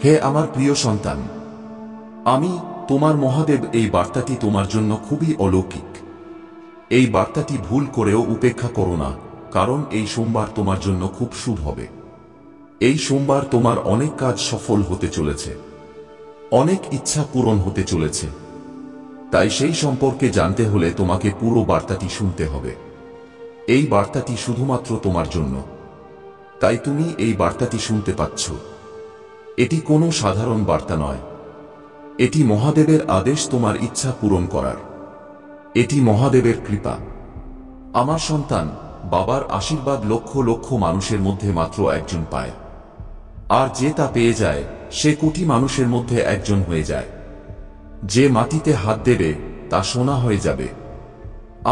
হে আমার প্রিয় সন্তান, আমি তোমার মহাদেব এই বার্তাটি তোমার জন্য খুবই অলৌকিক। এই বার্তাটি ভুল করেও উপেক্ষা করো না, কারণ এই সোমবার তোমার জন্য খুব শুভ হবে। এই সোমবার তোমার অনেক কাজ সফল হতে চলেছে, অনেক ইচ্ছা পূরণ হতে চলেছে। তাই সেই সম্পর্কে জানতে হলে তোমাকে পুরো বার্তাটি শুনতে হবে। এই বার্তাটি শুধুমাত্র তোমার জন্য, তাই তুমি এই বার্তাটি শুনতে পাচ্ছ। এটি কোনো সাধারণ বার্তা নয়, এটি মহাদেবের আদেশ তোমার ইচ্ছা পূরণ করার। এটি মহাদেবের কৃপা। আমার সন্তান, বাবার আশীর্বাদ লক্ষ লক্ষ মানুষের মধ্যে মাত্র একজন পায়, আর যে তা পেয়ে যায় সে কোটি মানুষের মধ্যে একজন হয়ে যায়। যে মাটিতে হাত দেবে তা সোনা হয়ে যাবে।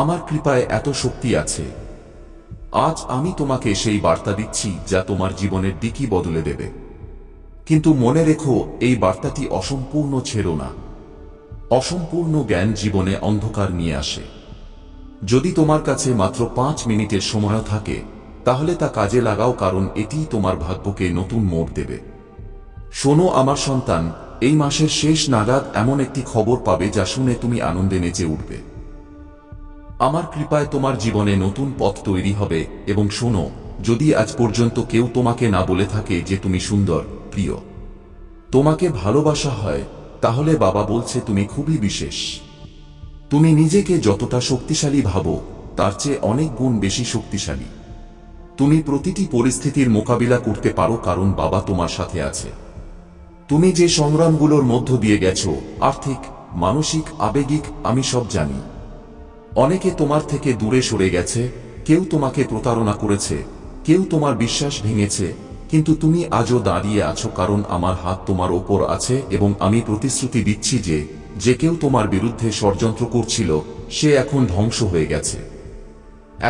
আমার কৃপায় এত শক্তি আছে। আজ আমি তোমাকে সেই বার্তা দিচ্ছি যা তোমার জীবনের দিকই বদলে দেবে। কিন্তু মনে রেখো, এই বার্তাটি অসম্পূর্ণ ছেড়ো না। অসম্পূর্ণ জ্ঞান জীবনে অন্ধকার নিয়ে আসে। যদি তোমার কাছে মাত্র 5 মিনিটের সময় থাকে, তাহলে তা কাজে লাগাও, কারণ এটি তোমার ভাগ্যকে নতুন মোড় দেবে। শোনো আমার সন্তান, এই মাসের শেষ নাগাদ এমন একটি খবর পাবে যা শুনে তুমি আনন্দে নেচে উঠবে। আমার কৃপায় তোমার জীবনে নতুন পথ তৈরি হবে। এবং শোনো, যদি আজ পর্যন্ত কেউ তোমাকে না বলে থাকে যে তুমি সুন্দর, প্রিয়, তোমাকে ভালোবাসা হয়, তাহলে বাবা বলছে তুমি খুবই বিশেষ। তুমি নিজেকে যতটা শক্তিশালী ভাবো তার চেয়ে অনেক গুণ বেশি শক্তিশালী। তুমি প্রতিটি পরিস্থিতির মোকাবিলা করতে পারো, কারণ বাবা তোমার সাথে আছে। তুমি যে সংগ্রামগুলোর মধ্য দিয়ে গেছো, আর্থিক, মানসিক, আবেগিক, আমি সব জানি। অনেকে তোমার থেকে দূরে সরে গেছে, কেউ তোমাকে প্রতারণা করেছে, কেউ তোমার বিশ্বাস ভেঙেছে, কিন্তু তুমি আজও দাঁড়িয়ে আছো, কারণ আমার হাত তোমার ওপর আছে। এবং আমি প্রতিশ্রুতি দিচ্ছি যে যে কেউ তোমার বিরুদ্ধে ষড়যন্ত্র করছিল সে এখন ধ্বংস হয়ে গেছে।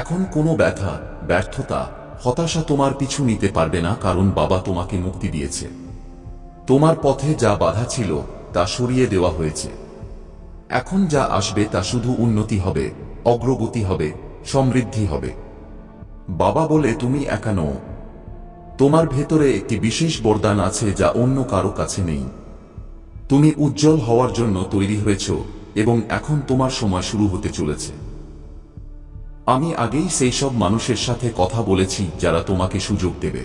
এখন কোনো ব্যথা, ব্যর্থতা, হতাশা তোমার পিছু নিতে পারবে না, কারণ বাবা তোমাকে মুক্তি দিয়েছে। তোমার পথে যা বাধা ছিল তা সরিয়ে দেওয়া হয়েছে। এখন যা আসবে তা শুধু উন্নতি হবে, অগ্রগতি হবে, সমৃদ্ধি হবে। বাবা বলে তুমি একা নও। তোমার ভেতরে একটি বিশেষ বরদান আছে যা অন্য কারো কাছে নেই। তুমি উজ্জ্বল হওয়ার জন্য তৈরি হয়েছ, এবং এখন তোমার সময় শুরু হতে চলেছে। আমি আগেই সেই সব মানুষের সাথে কথা বলেছি যারা তোমাকে সুযোগ দেবে।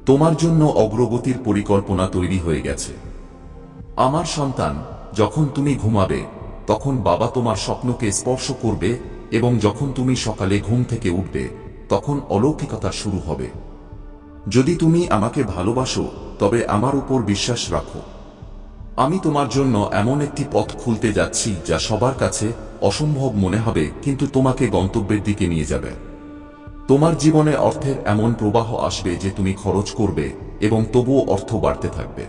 তোমার জন্য অগ্রগতির পরিকল্পনা তৈরি হয়ে গেছে। আমার সন্তান, যখন তুমি ঘুমাবে তখন বাবা তোমার স্বপ্নকে স্পর্শ করবে, এবং যখন তুমি সকালে ঘুম থেকে উঠবে তখন অলৌকিকতা শুরু হবে। যদি তুমি আমাকে ভালোবাসো তবে আমার উপর বিশ্বাস রাখো। আমি তোমার জন্য এমন একটি পথ খুলতে যাচ্ছি যা সবার কাছে অসম্ভব মনে হবে, কিন্তু তোমাকে গন্তব্যের দিকে নিয়ে যাবে। তোমার জীবনে অর্থের এমন প্রবাহ আসবে যে তুমি খরচ করবে এবং তবুও অর্থ বাড়তে থাকবে।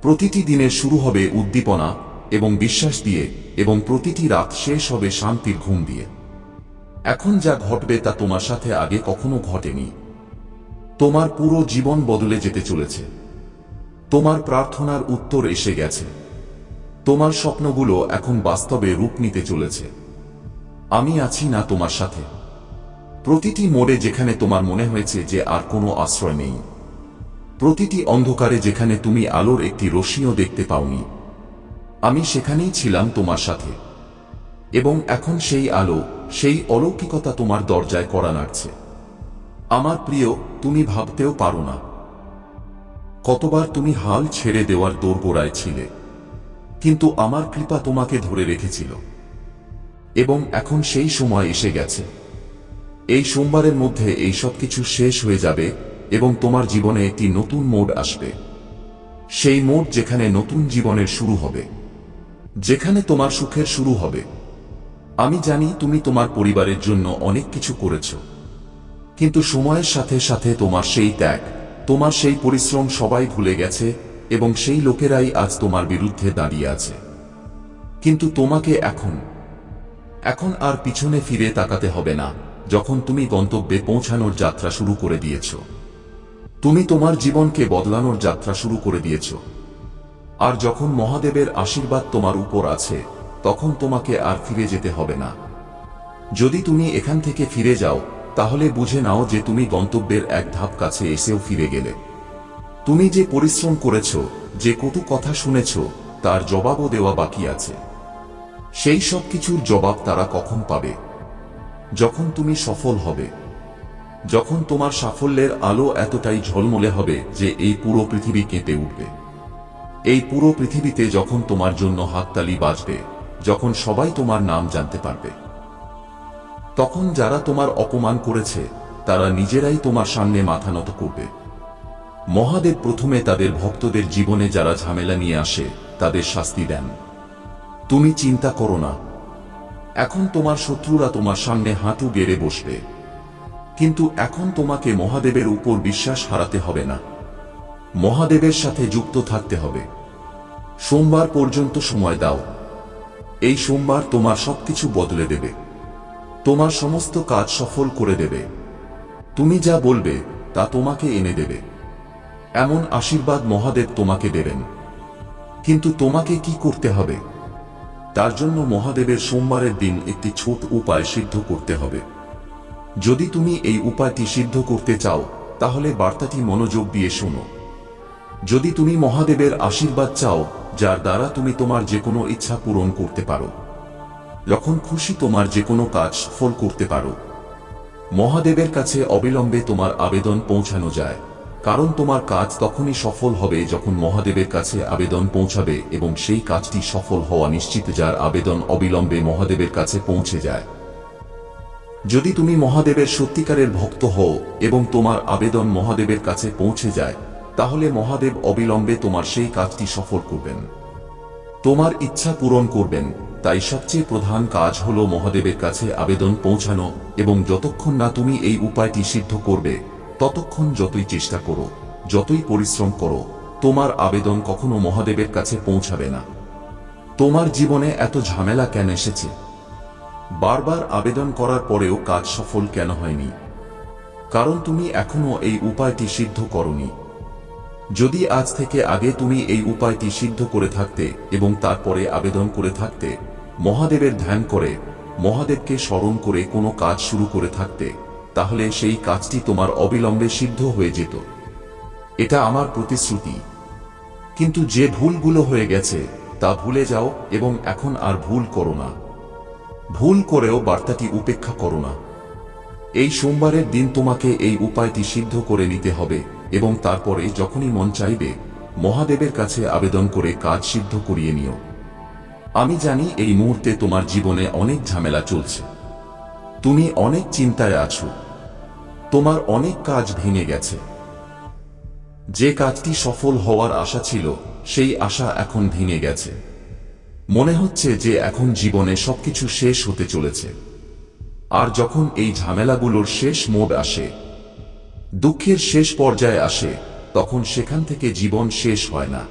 প্রতিটি দিনের শুরু হবে উদ্দীপনা এবং বিশ্বাস দিয়ে, এবং প্রতিটি রাত শেষ হবে শান্তির ঘুম দিয়ে। এখন যা ঘটবে তা তোমার সাথে আগে কখনো ঘটেনি। তোমার পুরো জীবন বদলে যেতে চলেছে। তোমার প্রার্থনার উত্তর এসে গেছে। তোমার স্বপ্নগুলো এখন বাস্তবে রূপ নিতে চলেছে। আমি আছি না তোমার সাথে। প্রতিটি মোড়ে যেখানে তোমার মনে হয়েছে যে আর কোনো আশ্রয় নেই, প্রতিটি অন্ধকারে যেখানে তুমি আলোর একটি রশ্মিও দেখতে পাওনি, আমি সেখানেই ছিলাম তোমার সাথে। এবং এখন সেই আলো, সেই অলৌকিকতা তোমার দরজায় কড়া নাড়ছে। আমার প্রিয়, তুমি ভাবতেও পারো না কতবার তুমি হাল ছেড়ে দেওয়ার দোরগোড়ায় ছিলে, কিন্তু আমার কৃপা তোমাকে ধরে রেখেছিল। এবং এখন সেই সময় এসে গেছে। এই সোমবারের মধ্যে এই সব কিছু শেষ হয়ে যাবে এবং তোমার জীবনে একটি নতুন মোড় আসবে। সেই মোড় যেখানে নতুন জীবনের শুরু হবে, যেখানে তোমার সুখের শুরু হবে। আমি জানি তুমি তোমার পরিবারের জন্য অনেক কিছু করেছ, কিন্তু সময়ের সাথে সাথে তোমার সেই ত্যাগ, তোমার সেই পরিশ্রম সবাই ভুলে গেছে, এবং সেই লোকেরাই আজ তোমার বিরুদ্ধে দাঁড়িয়ে আছে। কিন্তু তোমাকে এখন আর পিছনে ফিরে তাকাতে হবে না। যখন তুমি গন্তব্যে পৌঁছানোর যাত্রা শুরু করে দিয়েছ, তুমি তোমার জীবনকে বদলানোর যাত্রা শুরু করে দিয়েছ। আর যখন মহাদেবের আশীর্বাদ তোমার উপর আছে, তখন তোমাকে আর ফিরে যেতে হবে না। যদি তুমি এখান থেকে ফিরে যাও, তাহলে বুঝে নাও যে তুমি গন্তব্যের এক ধাপ কাছে এসেও ফিরে গেলে। তুমি যে পরিশ্রম করেছ, যে কটু কথা শুনেছ, তার জবাবও দেওয়া বাকি আছে। সেই সব কিছুর জবাব তারা কখন পাবে? যখন তুমি সফল হবে, যখন তোমার সাফল্যের আলো এতটাই ঝলমলে হবে যে এই পুরো পৃথিবী কেঁপে উঠবে। এই পুরো পৃথিবীতে যখন তোমার জন্য হাততালি বাজবে, যখন সবাই তোমার নাম জানতে পারবে, তখন যারা তোমার অপমান করেছে তারা নিজেরাই তোমার সামনে মাথা নত করবে। মহাদেব প্রথমে তাদের ভক্তদের জীবনে যারা ঝামেলা নিয়ে আসে তাদের শাস্তি দেন। তুমি চিন্তা করো না, এখন তোমার শত্রুরা তোমার সামনে হাঁটু গেড়ে বসবে, কিন্তু এখন তোমাকে মহাদেবের উপর বিশ্বাস হারাতে হবে না। মহাদেবের সাথে যুক্ত থাকতে হবে। সোমবার পর্যন্ত সময় দাও। এই সোমবার তোমার সবকিছু বদলে দেবে, তোমার সমস্ত কাজ সফল করে দেবে। তুমি যা বলবে তা তোমাকে এনে দেবে। এমন আশীর্বাদ মহাদেব তোমাকে দেবেন। কিন্তু তোমাকে কি করতে হবে? তার জন্য মহাদেবের সোমবারের দিন একটি ছোট উপায় সিদ্ধ করতে হবে। যদি তুমি এই উপায়টি সিদ্ধ করতে চাও তাহলে বার্তাটি মনোযোগ দিয়ে শোনো। যদি তুমি মহাদেবের আশীর্বাদ চাও, যার দ্বারা তুমি তোমার যে কোনো ইচ্ছা পূরণ করতে পারো, যখন খুশি তোমার যে কোনো কাজ সফল করতে পারো, মহাদেবের কাছে অবিলম্বে তোমার আবেদন পৌঁছানো যায়। কারণ তোমার কাজ তখনই সফল হবে যখন মহাদেবের কাছে আবেদন পৌঁছাবে, এবং সেই কাজটি সফল হওয়া নিশ্চিত যার আবেদন অবিলম্বে মহাদেবের কাছে পৌঁছে যায়। যদি তুমি মহাদেবের সত্যিকারের ভক্ত হও এবং তোমার আবেদন মহাদেবের কাছে পৌঁছে যায়, তাহলে মহাদেব অবিলম্বে তোমার সেই কাজটি সফল করবেন, তোমার ইচ্ছা পূরণ করবেন। তাই সবচেয়ে প্রধান কাজ হলো মহাদেবের কাছে আবেদন পৌঁছানো, এবং যতক্ষণ না তুমি এই উপায়টি সিদ্ধ করবে ততক্ষণ যতই চেষ্টা করো, যতই পরিশ্রম করো, তোমার আবেদন কখনো মহাদেবের কাছে পৌঁছাবে না। তোমার জীবনে এত ঝামেলা কেন এসেছে? বারবার আবেদন করার পরেও কাজ সফল কেন হয়নি? কারণ তুমি এখনো এই উপায়টি সিদ্ধ করনি। যদি আজ থেকে আগে তুমি এই উপায়টি সিদ্ধ করে থাকতে এবং তারপরে আবেদন করে থাকতে, মহাদেবের ধ্যান করে, মহাদেবকে স্মরণ করে কোনো কাজ শুরু করে থাকতে, তাহলে সেই কাজটি তোমার অবিলম্বে সিদ্ধ হয়ে যেত। এটা আমার প্রতিশ্রুতি। কিন্তু যে ভুলগুলো হয়ে গেছে তা ভুলে যাও এবং এখন আর ভুল করো না। ভুল করেও বার্তাটি উপেক্ষা করো না। এই সোমবারের দিন তোমাকে এই উপায়টি সিদ্ধ করে নিতে হবে, এবং তারপরে যখনই মন চাইবে মহাদেবের কাছে আবেদন করে কাজ সিদ্ধ করিয়ে নিও। আমি জানি এই মুহূর্তে তোমার জীবনে অনেক ঝামেলা চলছে, তুমি অনেক চিন্তায় আছো, তোমার অনেক কাজ ভেঙে গেছে। যে কাজটি সফল হওয়ার আশা ছিল সেই আশা এখন ভেঙে গেছে। মনে হচ্ছে যে এখন জীবনে সবকিছু শেষ হতে চলেছে। আর যখন এই ঝামেলাগুলোর শেষ মোড় আসে, দুঃখের শেষ পর্যায়ে আসে, তখন সেখান থেকে জীবন শেষ হয় না।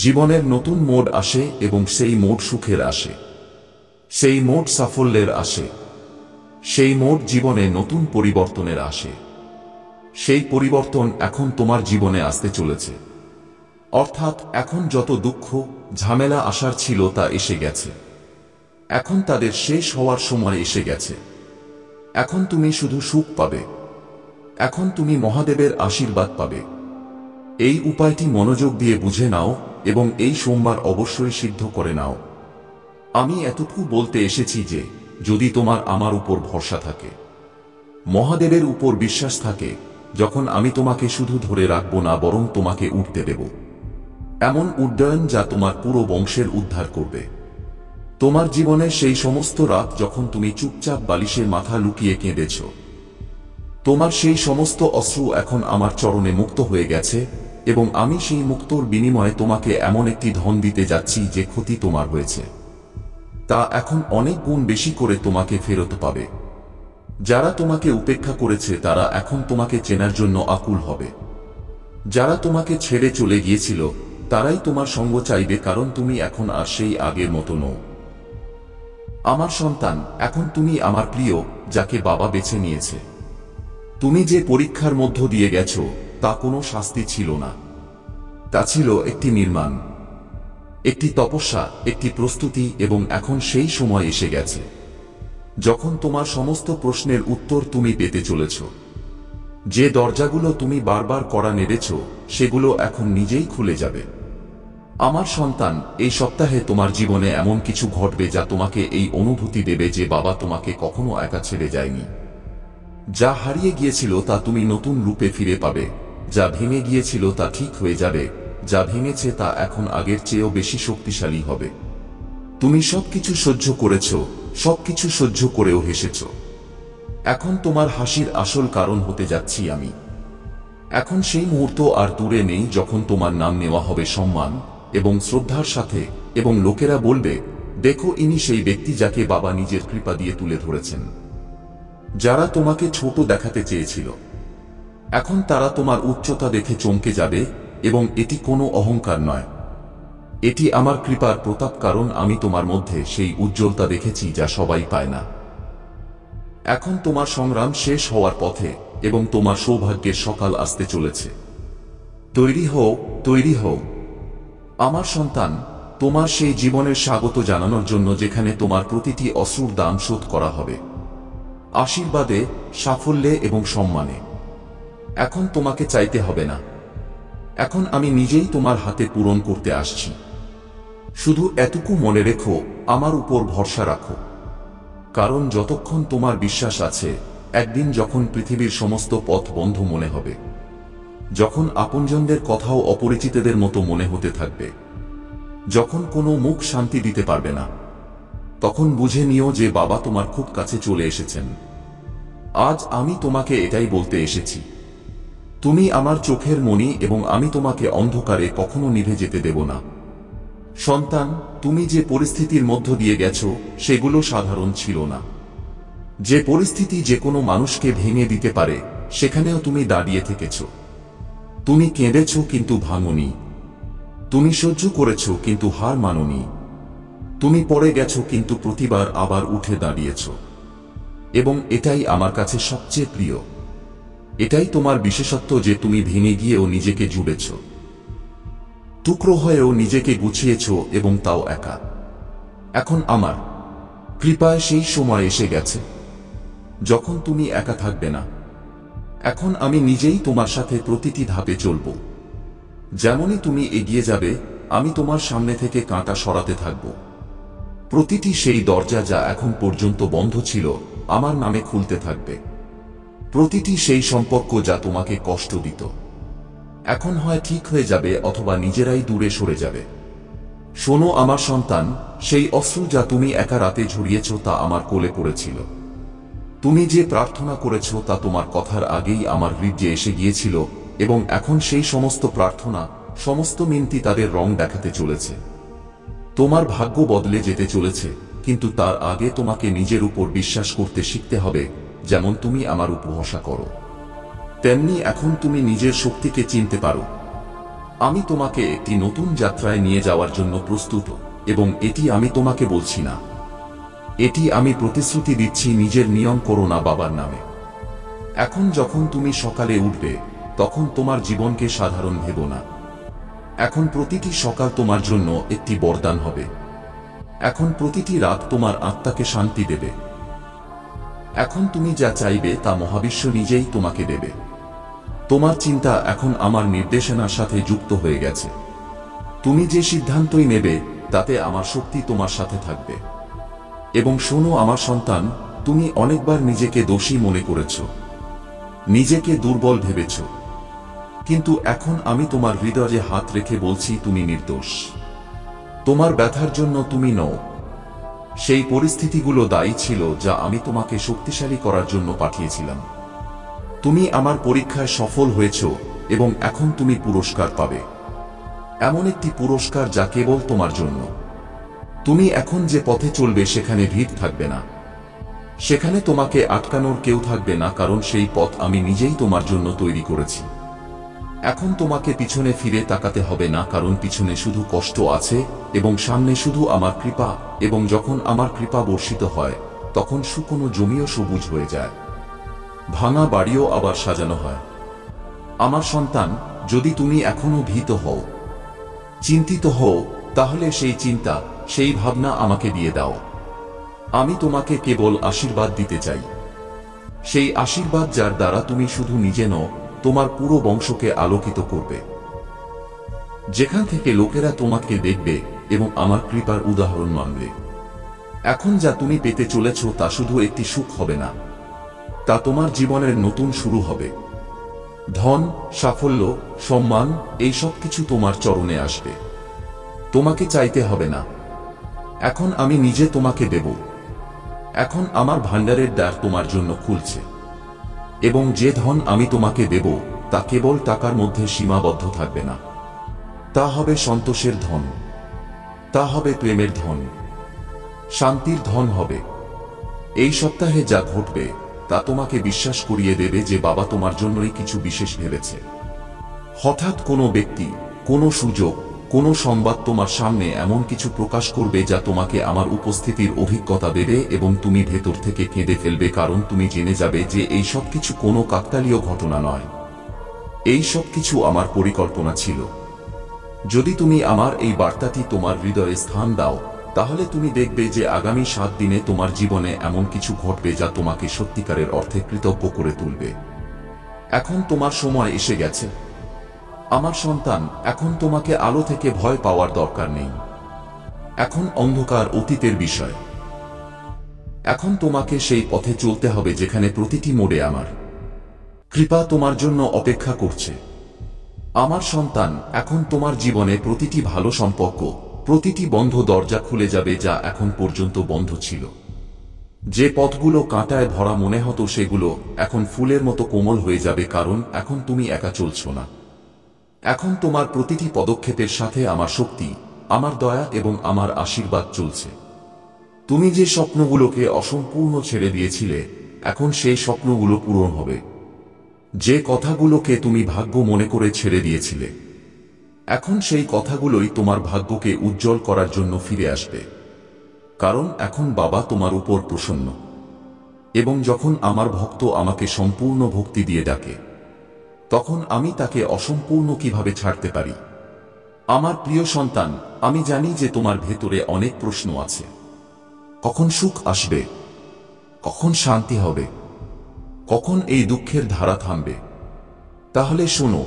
জীবনের নতুন মোড় আসে, এবং সেই মোড় সুখের আসে, সেই মোড় সাফল্যের আসে, সেই মোড় জীবনে নতুন পরিবর্তনের আসে। সেই পরিবর্তন এখন তোমার জীবনে আসতে চলেছে। অর্থাৎ এখন যত দুঃখ ঝামেলা আসার ছিল তা এসে গেছে। এখন তাদের শেষ হওয়ার সময় এসে গেছে। এখন তুমি শুধু সুখ পাবে। এখন তুমি মহাদেবের আশীর্বাদ পাবে। এই উপায়টি মনোযোগ দিয়ে বুঝে নাও এবং এই সোমবার অবশ্যই সিদ্ধ করে নাও। আমি এতটুকু বলতে এসেছি যে যদি তোমার আমার উপর ভরসা থাকে, মহাদেবের উপর বিশ্বাস থাকে, যখন আমি তোমাকে শুধু ধরে রাখবো না বরং তোমাকে উঠতে দেব। এমন উড্ডয়ন যা তোমার পুরো বংশের উদ্ধার করবে। তোমার জীবনের সেই সমস্ত রাত যখন তুমি চুপচাপ বালিশের মাথা লুকিয়ে কেঁদেছ, তোমার সেই সমস্ত অশ্রু এখন আমার চরণে মুক্ত হয়ে গেছে, এবং আমি সেই মুক্তর বিনিময়ে তোমাকে এমন একটি ধন দিতে যাচ্ছি যে ক্ষতি তোমার হয়েছে তা এখন অনেক গুণ বেশি করে তোমাকে ফেরত পাবে। যারা তোমাকে উপেক্ষা করেছে তারা এখন তোমাকে চেনার জন্য আকুল হবে। যারা তোমাকে ছেড়ে চলে গিয়েছিল তারাই তোমার সঙ্গ চাইবে, কারণ তুমি এখন আর সেই আগের মতো নও। আমার সন্তান, এখন তুমি আমার প্রিয়, যাকে বাবা বেছে নিয়েছে। তুমি যে পরীক্ষার মধ্য দিয়ে গেছো তা কোনো শাস্তি ছিল না, তা ছিল একটি নির্মাণ, একটি তপস্যা, একটি প্রস্তুতি, এবং এখন সেই সময় এসে গেছে যখন তোমার সমস্ত প্রশ্নের উত্তর তুমি পেতে চলেছ। যে দরজাগুলো তুমি বারবার কড়া নেড়েছ সেগুলো এখন নিজেই খুলে যাবে। আমার সন্তান, এই সপ্তাহে তোমার জীবনে এমন কিছু ঘটবে যা তোমাকে এই অনুভূতি দেবে যে বাবা তোমাকে কখনো একা ছেড়ে যায়নি। যা হারিয়ে গিয়েছিল তা তুমি নতুন রূপে ফিরে পাবে, যা ভেঙে গিয়েছিল তা ঠিক হয়ে যাবে, যা ভেঙেছে তা এখন আগের চেয়েও বেশি শক্তিশালী হবে। তুমি সবকিছু সহ্য করেছ, সবকিছু সহ্য করেও হেসেছ। এখন তোমার হাসির আসল কারণ হতে যাচ্ছি আমি। এখন সেই মুহূর্ত আর দূরে নেই যখন তোমার নাম নেওয়া হবে সম্মান এবং শ্রদ্ধার সাথে, এবং লোকেরা বলবে, দেখো ইনি সেই ব্যক্তি যাকে বাবা নিজের কৃপা দিয়ে তুলে ধরেছেন। যারা তোমাকে ছোট দেখাতে চেয়েছিল, এখন তারা তোমার উচ্চতা দেখে চমকে যাবে, এবং এটি কোনো অহংকার নয়, এটি আমার কৃপার প্রতাপ, কারণ আমি তোমার মধ্যে সেই উজ্জ্বলতা দেখেছি যা সবাই পায় না। এখন তোমার সংগ্রাম শেষ হওয়ার পথে, এবং তোমার সৌভাগ্যের সকাল আসতে চলেছে। তৈরি হও, তৈরি হও আমার সন্তান, তোমার সেই জীবনের স্বাগত জানানোর জন্য যেখানে তোমার প্রতিটি অশ্রুর দাম শোধ করা হবে আশীর্বাদে, সাফল্যে এবং সম্মানে। এখন তোমাকে চাইতে হবে না, এখন আমি নিজেই তোমার হাতে পূরণ করতে আসছি। শুধু এটুকু মনে রেখো, আমার উপর ভরসা রাখো, কারণ যতক্ষণ তোমার বিশ্বাস আছে, একদিন যখন পৃথিবীর সমস্ত পথ বন্ধ মনে হবে, যখন আপনজনদের কথাও অপরিচিতদের মতো মনে হতে থাকবে, যখন কোনো মুখ শান্তি দিতে পারবে না, তখন বুঝে নিও যে বাবা তোমার খুব কাছে চলে এসেছেন। আজ আমি তোমাকে এটাই বলতে এসেছি, তুমি আমার চোখের মণি এবং আমি তোমাকে অন্ধকারে কখনো নিভে যেতে দেব না। সন্তান, তুমি যে পরিস্থিতির মধ্য দিয়ে গেছো সেগুলো সাধারণ ছিল না। যে পরিস্থিতি যে কোনো মানুষকে ভেঙে দিতে পারে, সেখানেও তুমি দাঁড়িয়ে থেকেছ। তুমি কেঁদেছ কিন্তু ভাঙনি, তুমি সহ্য করেছ কিন্তু হার মানোনি, তুমি পড়ে গেছো কিন্তু প্রতিবার আবার উঠে দাঁড়িয়েছ। এবং এটাই আমার কাছে সবচেয়ে প্রিয়, এটাই তোমার বিশেষত্ব যে তুমি ভেঙে গিয়েও নিজেকে জুড়েছ, টুকরো হয়েও নিজেকে গুছিয়েছ, এবং তাও একা। এখন আমার কৃপায় সেই সময় এসে গেছে যখন তুমি একা থাকবে না। এখন আমি নিজেই তোমার সাথে প্রতিটি ধাপে চলব। যেমনই তুমি এগিয়ে যাবে, আমি তোমার সামনে থেকে কাঁটা সরাতে থাকব। প্রতিটি সেই দরজা যা এখন পর্যন্ত বন্ধ ছিল, আমার নামে খুলতে থাকবে। প্রতিটি সেই সম্পর্ক যা তোমাকে কষ্ট দিত, এখন হয় ঠিক হয়ে যাবে অথবা নিজেরাই দূরে সরে যাবে। শোনো আমার সন্তান, সেই অশ্রু যা তুমি একা রাতে ঝরিয়েছ তা আমার কোলে পড়েছিল। তুমি যে প্রার্থনা করেছ তা তোমার কথার আগেই আমার হৃদয়ে এসে গিয়েছিল, এবং এখন সেই সমস্ত প্রার্থনা, সমস্ত মিনতি তাদের রং দেখাতে চলেছে। তোমার ভাগ্য বদলে যেতে চলেছে, কিন্তু তার আগে তোমাকে নিজের উপর বিশ্বাস করতে শিখতে হবে। যেমন তুমি আমার উপর ভরসা করো, তেমনি এখন তুমি নিজের শক্তিকে চিনতে পারো। আমি তোমাকে একটি নতুন যাত্রায় নিয়ে যাওয়ার জন্য প্রস্তুত, এবং এটি আমি তোমাকে বলছি না, এটি আমি প্রতিশ্রুতি দিচ্ছি। নিজের নিয়ম করো না বাবার নামে। এখন যখন তুমি সকালে উঠবে, তখন তোমার জীবনকে সাধারণ ভেবো না। এখন প্রতিটি সকাল তোমার জন্য একটি বরদান হবে। এখন প্রতিটি রাত তোমার আত্মাকে শান্তি দেবে। এখন তুমি যা চাইবে তা মহাবিশ্ব নিজেই তোমাকে দেবে। তোমার চিন্তা এখন আমার নির্দেশনার সাথে যুক্ত হয়ে গেছে। তুমি যে সিদ্ধান্তই নেবে, তাতে আমার শক্তি তোমার সাথে থাকবে। এবং শোনো আমার সন্তান, তুমি অনেকবার নিজেকে দোষী মনে করেছ, নিজেকে দুর্বল ভেবেছ, কিন্তু এখন আমি তোমার হৃদয়ে হাত রেখে বলছি তুমি নির্দোষ। তোমার ব্যথার জন্য তুমি নও। সেই পরিস্থিতিগুলো দায়ী ছিল যা আমি তোমাকে শক্তিশালী করার জন্য পাঠিয়েছিলাম। তুমি আমার পরীক্ষায় সফল হয়েছ, এবং এখন তুমি পুরস্কার পাবে। এমন একটি পুরস্কার যা কেবল তোমার জন্য। তুমি এখন যে পথে চলবে সেখানে ভিড় থাকবে না, সেখানে তোমাকে আটকানোর কেউ থাকবে না, কারণ সেই পথ আমি নিজেই তোমার জন্য তৈরি করেছি। এখন তোমাকে পিছনে ফিরে তাকাতে হবে না, কারণ পিছনে শুধু কষ্ট আছে এবং সামনে শুধু আমার কৃপা। এবং যখন আমার কৃপা বর্ষিত হয়, তখন শুকনো জমিও সবুজ হয়ে যায়, ভাঙা বাড়িও আবার সাজানো হয়। আমার সন্তান, যদি তুমি এখনো ভীত হও, চিন্তিত হও, তাহলে সেই চিন্তা, সেই ভাবনা আমাকে দিয়ে দাও। আমি তোমাকে কেবল আশীর্বাদ দিতে চাই। সেই আশীর্বাদ যার দ্বারা তুমি শুধু নিজে নও, তোমার পুরো বংশকে আলোকিত করবে। যেখান থেকে লোকেরা তোমাকে দেখবে এবং আমার কৃপার উদাহরণ মানবে। এখন যা তুমি পেতে চলেছ তা শুধু একটি সুখ হবে না, তা তোমার জীবনের নতুন শুরু হবে। ধন, সাফল্য, সম্মান, এই সব কিছু তোমার চরণে আসবে। তোমাকে চাইতে হবে না। এখন আমি নিজে তোমাকে দেব। এখন আমার ভাণ্ডারের দ্বার তোমার জন্য খুলছে। এবং যে ধন আমি তোমাকে দেব তা কেবল টাকার মধ্যে সীমাবদ্ধ থাকবে না। তা হবে সন্তোষের ধন, তা হবে প্রেমের ধন, শান্তির ধন হবে। এই সপ্তাহে যা ঘটবে তা তোমাকে বিশ্বাস করিয়ে দেবে যে বাবা তোমার জন্যই কিছু বিশেষ ভেবেছে। হঠাৎ কোনো ব্যক্তি, কোনো সুযোগ, কোনো সংবাদ তোমার সামনে এমন কিছু প্রকাশ করবে যা তোমাকে আমার উপস্থিতির অভিজ্ঞতা দেবে এবং তুমি ভেতর থেকে কেঁদে ফেলবে, কারণ তুমি জেনে যাবে যে এই সব কিছু কোনো কাকতালীয় ঘটনা নয়। এই সব কিছু আমার পরিকল্পনা ছিল। যদি তুমি আমার এই বার্তাটি তোমার হৃদয়ে স্থান দাও, তাহলে তুমি দেখবে যে আগামী 7 দিনে তোমার জীবনে এমন কিছু ঘটবে যা তোমাকে সত্যিকারের অর্থে কৃতজ্ঞ করে তুলবে। এখন তোমার সময় এসে গেছে আমার সন্তান। এখন তোমাকে আলো থেকে ভয় পাওয়ার দরকার নেই। এখন অন্ধকার অতীতের বিষয়। এখন তোমাকে সেই পথে চলতে হবে যেখানে প্রতিটি মোড়ে আমার কৃপা তোমার জন্য অপেক্ষা করছে। আমার সন্তান, এখন তোমার জীবনে প্রতিটি ভালো সম্পর্ক, প্রতিটি বন্ধ দরজা খুলে যাবে যা এখন পর্যন্ত বন্ধ ছিল। যে পথগুলো কাঁটায় ভরা মনে হতো সেগুলো এখন ফুলের মতো কোমল হয়ে যাবে, কারণ এখন তুমি একা চলছ না। এখন তোমার প্রতিটি পদক্ষেপের সাথে আমার শক্তি, আমার দয়া এবং আমার আশীর্বাদ চলছে। তুমি যে স্বপ্নগুলোকে অসম্পূর্ণ ছেড়ে দিয়েছিলে, এখন সেই স্বপ্নগুলো পূরণ হবে। যে কথাগুলোকে তুমি ভাগ্য মনে করে ছেড়ে দিয়েছিলে, এখন সেই কথাগুলোই তোমার ভাগ্যকে উজ্জ্বল করার জন্য ফিরে আসবে। কারণ এখন বাবা তোমার উপর প্রসন্ন। এবং যখন আমার ভক্ত আমাকে সম্পূর্ণ ভক্তি দিয়ে ডাকে, তখন আমি তাকে অসম্পূর্ণ কিভাবে ছাড়তে পারি? আমার প্রিয় সন্তান, আমি জানি যে তোমার ভেতরে অনেক প্রশ্ন আছে। কখন সুখ আসবে? কখন শান্তি হবে? কখন এই দুঃখের ধারা থামবে? তাহলে শোনো,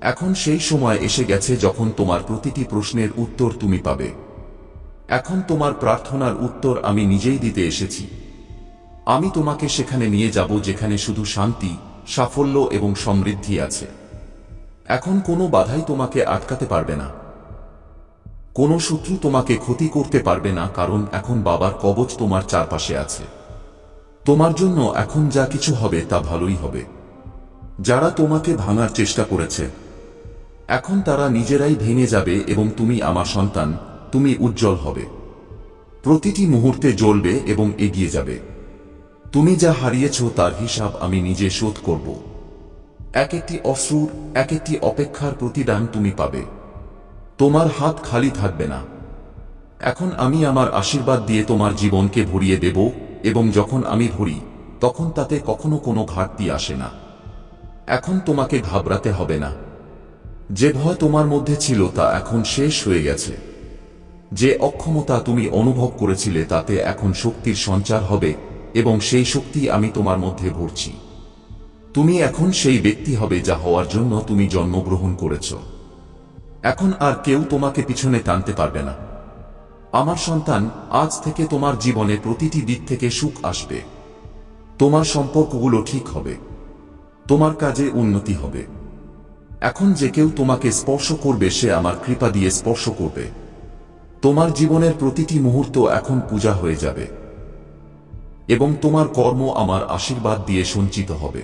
এখন সেই সময় এসে গেছে যখন তোমার প্রতিটি প্রশ্নের উত্তর তুমি পাবে। এখন তোমার প্রার্থনার উত্তর আমি নিজেই দিতে এসেছি। আমি তোমাকে সেখানে নিয়ে যাব যেখানে শুধু শান্তি, সাফল্য এবং সমৃদ্ধি আছে। এখন কোনো বাধাই তোমাকে আটকাতে পারবে না। কোনো শত্রু তোমাকে ক্ষতি করতে পারবে না, কারণ এখন বাবার কবচ তোমার চারপাশে আছে। তোমার জন্য এখন যা কিছু হবে তা ভালোই হবে। যারা তোমাকে ভাঙার চেষ্টা করেছে, এখন তারা নিজেরাই ভেঙে যাবে এবং তুমি আমার সন্তান, তুমি উজ্জ্বল হবে। প্রতিটি মুহূর্তে জ্বলবে এবং এগিয়ে যাবে। তুমি যা হারিয়েছ তার হিসাব আমি নিজে শোধ করব। এক একটি অশ্রুর, এক একটি অপেক্ষার প্রতিদান তুমি পাবে। তোমার হাত খালি থাকবে না। এখন আমি আমার আশীর্বাদ দিয়ে তোমার জীবনকে ভরিয়ে দেব, এবং যখন আমি ভরি, তখন তাতে কখনো কোনো ঘাটতি আসে না। এখন তোমাকে ঘাবড়াতে হবে না। যে ভয় তোমার মধ্যে ছিল তা এখন শেষ হয়ে গেছে। যে অক্ষমতা তুমি অনুভব করেছিলে তাতে এখন শক্তির সঞ্চার হবে, এবং সেই শক্তি আমি তোমার মধ্যে ভরছি। তুমি এখন সেই ব্যক্তি হবে যা হওয়ার জন্য তুমি জন্মগ্রহণ করেছ। এখন আর কেউ তোমাকে পিছনে টানতে পারবে না। আমার সন্তান, আজ থেকে তোমার জীবনে প্রতিটি দিক থেকে সুখ আসবে। তোমার সম্পর্কগুলো ঠিক হবে। তোমার কাজে উন্নতি হবে। এখন যে কেউ তোমাকে স্পর্শ করবে সে আমার কৃপা দিয়ে স্পর্শ করবে। তোমার জীবনের প্রতিটি মুহূর্ত এখন পূজা হয়ে যাবে, এবং তোমার কর্ম আমার আশীর্বাদ দিয়ে সঞ্চিত হবে।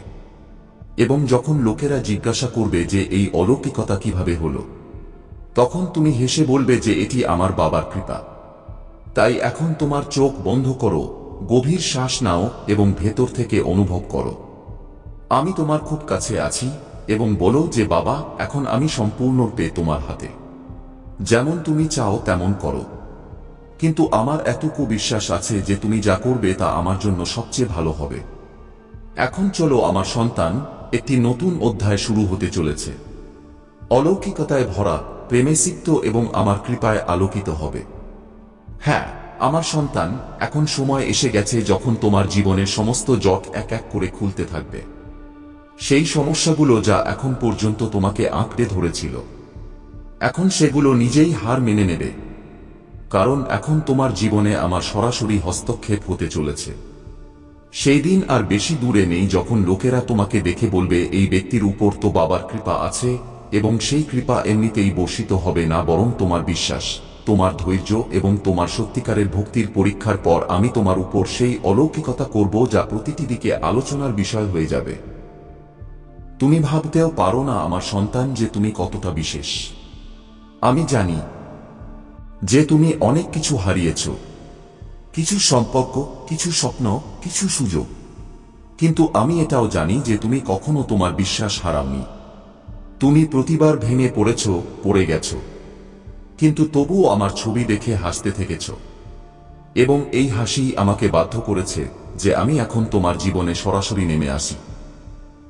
এবং যখন লোকেরা জিজ্ঞাসা করবে যে এই অলৌকিকতা কিভাবে হলো, তখন তুমি হেসে বলবে যে এটি আমার বাবার কৃপা। তাই এখন তোমার চোখ বন্ধ করো, গভীর শ্বাস নাও এবং ভেতর থেকে অনুভব করো আমি তোমার খুব কাছে আছি, এবং বলো যে বাবা, এখন আমি সম্পূর্ণরূপে তোমার হাতে। যেমন তুমি চাও তেমন করো। কিন্তু আমার এতটুকু বিশ্বাস আছে যে তুমি যা করবে তা আমার জন্য সবচেয়ে ভালো হবে। এখন চলো আমার সন্তান, একটি নতুন অধ্যায় শুরু হতে চলেছে। অলৌকিকতায় ভরা, প্রেমে সিক্ত এবং আমার কৃপায় আলোকিত হবে। হ্যাঁ, আমার সন্তান, এখন সময় এসে গেছে যখন তোমার জীবনের সমস্ত জট এক এক করে খুলতে থাকবে। সেই সমস্যাগুলো যা এখন পর্যন্ত তোমাকে আঁকড়ে ধরেছিল, এখন সেগুলো নিজেই হার মেনে নেবে। কারণ এখন তোমার জীবনে আমার সরাসরি হস্তক্ষেপ হতে চলেছে। সেই দিন আর বেশি দূরে নেই যখন লোকেরা তোমাকে দেখে বলবে, এই ব্যক্তির উপর তো বাবার কৃপা আছে, এবং সেই কৃপা এমনিতেই বর্ষিত হবে না, বরং তোমার বিশ্বাস, তোমার ধৈর্য এবং তোমার সত্যিকারের ভক্তির পরীক্ষার পর আমি তোমার উপর সেই অলৌকিকতা করব যা প্রতিটি দিকে আলোচনার বিষয় হয়ে যাবে। তুমি ভাবতেও পারো না আমার সন্তান যে তুমি কতটা বিশেষ। আমি জানি যে তুমি অনেক কিছু হারিয়েছ, কিছু সম্পর্ক, কিছু স্বপ্ন, কিছু সুযোগ, কিন্তু আমি এটাও জানি যে তুমি কখনো তোমার বিশ্বাস হারাওনি। তুমি প্রতিবার ভেঙে পড়ে গেছ, কিন্তু তবুও আমার ছবি দেখে হাসতে থেকেছ, এবং এই হাসি আমাকে বাধ্য করেছে যে আমি এখন তোমার জীবনে সরাসরি নেমে আসি।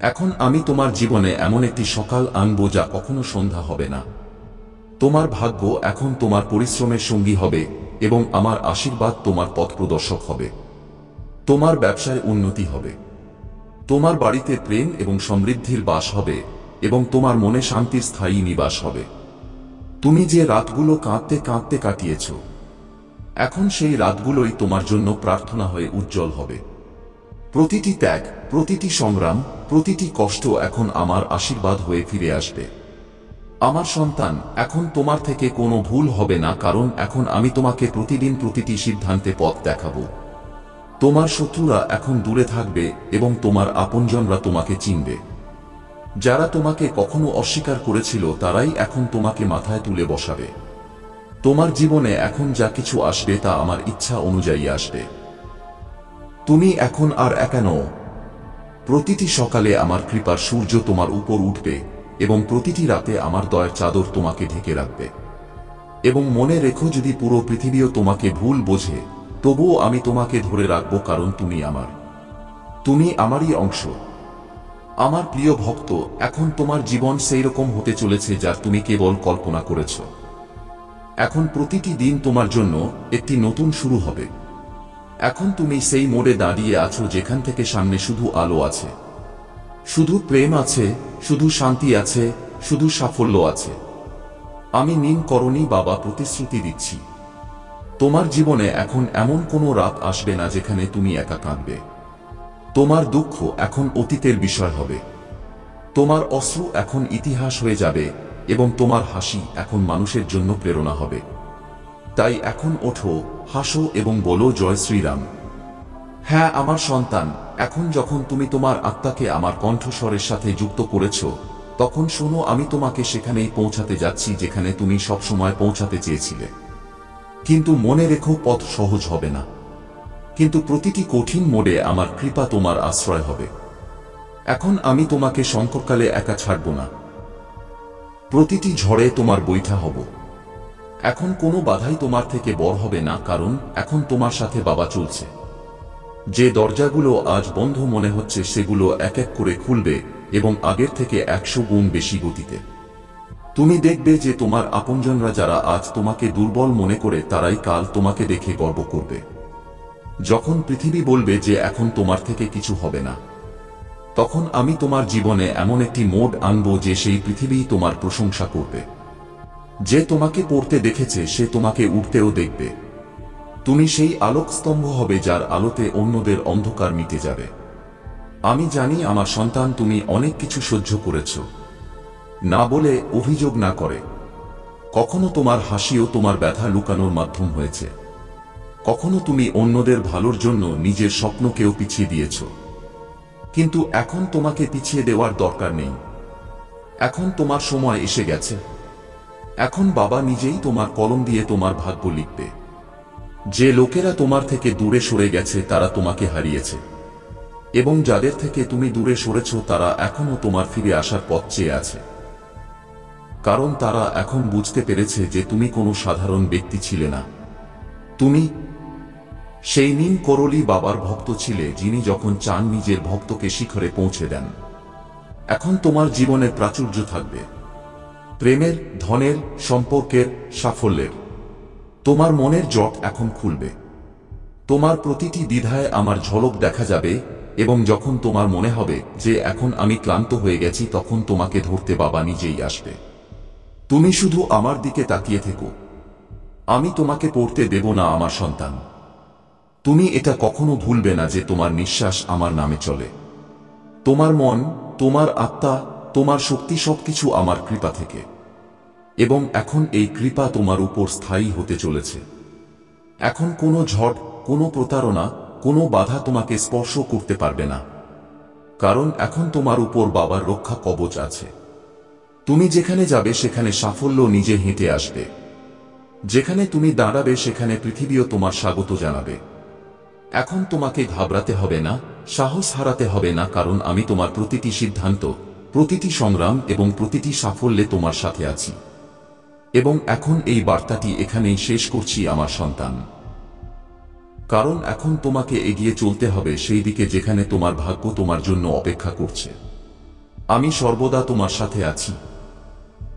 এখন আমি তোমার জীবনে এমন একটি সকাল আনব যা কখনো সন্ধ্যা হবে না। তোমার ভাগ্য এখন তোমার পরিশ্রমের সঙ্গী হবে, এবং আমার আশীর্বাদ তোমার পথ প্রদর্শক হবে। তোমার ব্যবসায় উন্নতি হবে, তোমার বাড়িতে প্রেম এবং সমৃদ্ধির বাস হবে, এবং তোমার মনে শান্তির স্থায়ী নিবাস হবে। তুমি যে রাতগুলো কাঁদতে কাঁদতে কাটিয়েছ, এখন সেই রাতগুলোই তোমার জন্য প্রার্থনা হয়ে উজ্জ্বল হবে। প্রতিটি ত্যাগ, প্রতিটি সংগ্রাম, প্রতিটি কষ্ট এখন আমার আশীর্বাদ হয়ে ফিরে আসবে। আমার সন্তান, এখন তোমার থেকে কোনো ভুল হবে না, কারণ এখন আমি তোমাকে প্রতিদিন প্রতিটি সিদ্ধান্তে পথ দেখাবো। তোমার শত্রুরা এখন দূরে থাকবে এবং তোমার আপনজনরা তোমাকে চিনবে। যারা তোমাকে কখনো অস্বীকার করেছিল তারাই এখন তোমাকে মাথায় তুলে বসাবে। তোমার জীবনে এখন যা কিছু আসবে তা আমার ইচ্ছা অনুযায়ী আসবে। তুমি এখন আর একা নও। প্রতিটি সকালে আমার কৃপার সূর্য তোমার উপর উঠবে, এবং প্রতিটি রাতে আমার দয়ার চাদর তোমাকে ঢেকে রাখবে। এবং মনে রেখো, যদি পুরো পৃথিবীও তোমাকে ভুল বোঝে, তবুও আমি তোমাকে ধরে রাখব, কারণ তুমি আমারই অংশ। আমার প্রিয় ভক্ত, এখন তোমার জীবন সেই রকম হতে চলেছে যার তুমি কেবল কল্পনা করেছ। এখন প্রতিটি দিন তোমার জন্য একটি নতুন শুরু হবে। এখন তুমি সেই মোড়ে দাঁড়িয়ে আছো যেখান থেকে সামনে শুধু আলো আছে, শুধু প্রেম আছে, শুধু শান্তি আছে, শুধু সাফল্য আছে। আমি নিন করণী বাবা প্রতিশ্রুতি দিচ্ছি, তোমার জীবনে এখন এমন কোনো রাত আসবে না যেখানে তুমি একা কাঁদবে। তোমার দুঃখ এখন অতীতের বিষয় হবে, তোমার অশ্রু এখন ইতিহাস হয়ে যাবে, এবং তোমার হাসি এখন মানুষের জন্য প্রেরণা হবে। তাই এখন ওঠো, হাসো এবং বলো, জয় শ্রীরাম। হ্যাঁ আমার সন্তান, এখন যখন তুমি তোমার আত্মাকে আমার কণ্ঠস্বরের সাথে যুক্ত করেছ, তখন শোনো, আমি তোমাকে সেখানেই পৌঁছাতে যাচ্ছি যেখানে তুমি সবসময় পৌঁছাতে চেয়েছিলে। কিন্তু মনে রেখো, পথ সহজ হবে না, কিন্তু প্রতিটি কঠিন মোড়ে আমার কৃপা তোমার আশ্রয় হবে। এখন আমি তোমাকে সংকটকালে একা ছাড়ব না, প্রতিটি ঝড়ে তোমার বৈঠা হব। এখন কোনো বাধাই তোমার থেকে বড় হবে না, কারণ এখন তোমার সাথে বাবা চলছে। যে দরজাগুলো আজ বন্ধ মনে হচ্ছে সেগুলো এক এক করে খুলবে, এবং আগের থেকে 100 গুণ বেশি গতিতে। তুমি দেখবে যে তোমার আপনজনরা যারা আজ তোমাকে দুর্বল মনে করে, তারাই কাল তোমাকে দেখে গর্ব করবে। যখন পৃথিবী বলবে যে এখন তোমার থেকে কিছু হবে না, তখন আমি তোমার জীবনে এমন একটি মোড় আনব যে সেই পৃথিবী তোমার প্রশংসা করবে। যে তোমাকে পড়তে দেখেছে সে তোমাকে উঠতেও দেখবে। তুমি সেই আলোকস্তম্ভ হবে যার আলোতে অন্যদের অন্ধকার মিটে যাবে। আমি জানি আমার সন্তান, তুমি অনেক কিছু সহ্য করেছ, না বলে, অভিযোগ না করে। কখনো তোমার হাসিও তোমার ব্যথা লুকানোর মাধ্যম হয়েছে, কখনো তুমি অন্যদের ভালোর জন্য নিজের স্বপ্নকেও পিছিয়ে দিয়েছ। কিন্তু এখন তোমাকে পিছিয়ে দেওয়ার দরকার নেই। এখন তোমার সময় এসে গেছে। এখন বাবা নিজেই তোমার কলম দিয়ে তোমার ভাগ্য লিখবে। যে লোকেরা তোমার থেকে দূরে সরে গেছে তারা তোমাকে হারিয়েছে, এবং যাদের থেকে তুমি দূরে সরেছ তারা এখনো তোমার ফিরে আসার পথ চেয়ে আছে। কারণ তারা এখন বুঝতে পেরেছে যে তুমি কোনো সাধারণ ব্যক্তি ছিলে না। তুমি সেই নীম করলি বাবার ভক্ত ছিলে, যিনি যখন চান নিজের ভক্তকে শিখরে পৌঁছে দেন। এখন তোমার জীবনে প্রাচুর্য থাকবে, প্রেমের, ধনের, সম্পর্কের, সাফল্যের। তোমার মনের জট এখন খুলবে। তোমার প্রতিটি দ্বিধায় আমার ঝলক দেখা যাবে, এবং যখন তোমার মনে হবে যে এখন আমি ক্লান্ত হয়ে গেছি, তখন তোমাকে ধরতে বাবা নিজেই আসবে। তুমি শুধু আমার দিকে তাকিয়ে থেকো। আমি তোমাকে পড়তে দেব না আমার সন্তান। তুমি এটা কখনো ভুলবে না যে তোমার নিঃশ্বাস আমার নামে চলে। তোমার মন, তোমার আত্মা, তোমার শক্তি সবকিছু আমার কৃপা থেকে। এবং এখন এই কৃপা তোমার উপর স্থায়ী হতে চলেছে। এখন কোনো ঝড়, কোনো প্রতারণা, কোনো বাধা তোমাকে স্পর্শ করতে পারবে না, কারণ এখন তোমার উপর বাবার রক্ষা কবচ আছে। তুমি যেখানে যাবে সেখানে সাফল্য নিজে হেঁটে আসবে। যেখানে তুমি দাঁড়াবে সেখানে পৃথিবীও তোমার স্বাগত জানাবে। এখন তোমাকে ঘাবড়াতে হবে না, সাহস হারাতে হবে না, কারণ আমি তোমার প্রতিটি সিদ্ধান্ত, প্রতিটি সংগ্রাম এবং প্রতিটি সাফল্যে তোমার সাথে আছি। এবং এখন এই বার্তাটি এখানেই শেষ করছি আমার সন্তান, কারণ এখন তোমাকে এগিয়ে চলতে হবে সেই দিকে যেখানে তোমার ভাগ্য তোমার জন্য অপেক্ষা করছে। আমি সর্বদা তোমার সাথে আছি।